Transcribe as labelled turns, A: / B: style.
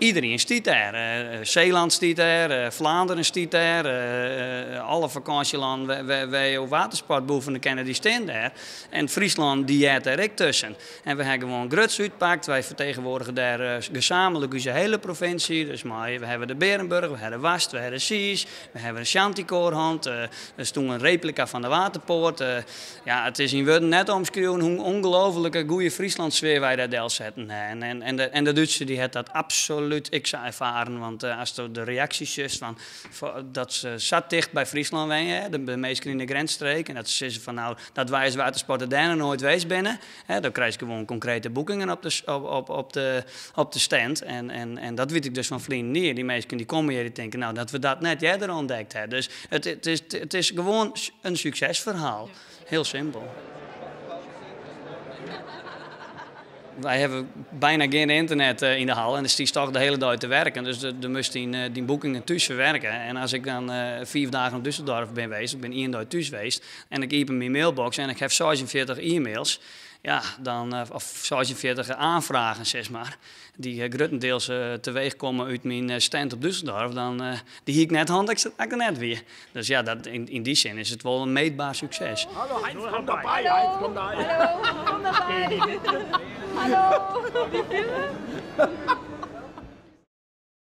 A: iedereen stiet daar. Zeeland stiet daar, Vlaanderen stiet daar, alle vakantielanden wij watersportboeven kennen die staan daar. En Friesland die heeft er ook tussen. En we hebben gewoon gruts uitpakt. Wij vertegenwoordigen daar gezamenlijk onze hele provincie. Dus maar we hebben de Berenburg, we hebben Wast, we hebben Sies, we hebben een Chanticoorhand. Er is toen een replica van de Waterpoort. Ja, het is in woorden net omschreeuwen hoe ongelooflijke goede Friesland sfeer wij daar deel zetten. En de Duitsers die het dat absoluut ik zou ervaren. Want als de reacties is van dat ze zat dicht bij Friesland zijn, de meesten in de grensstreek. En dat ze zeggen van nou, dat wij als watersporter daar nooit geweest binnen. Dan krijg je gewoon concrete boekingen op de stand. En dat weet ik dus van vrienden hier. Die meesten die komen hier die denken nou dat we dat net eerder ontdekt hebben. Dus het is gewoon een succesverhaal. Heel simpel. Wij hebben bijna geen internet in de hal en dus die is toch de hele dag te werken. Dus de moest die boekingen thuis verwerken. En als ik dan 4 dagen op Düsseldorf ben geweest, ik ben 1 dag thuis geweest en ik open mijn mailbox en ik heb 46 e-mails. Ja, of 46 aanvragen, zeg maar, die grotendeels teweeg komen uit mijn stand op Düsseldorf, dan die hier ik net hand, ik er net weer. Dus ja, in die zin is het wel een meetbaar succes.
B: Hallo, Heinz komt erbij. Heinz komt erbij.
C: Hallo, kom erbij. Hallo.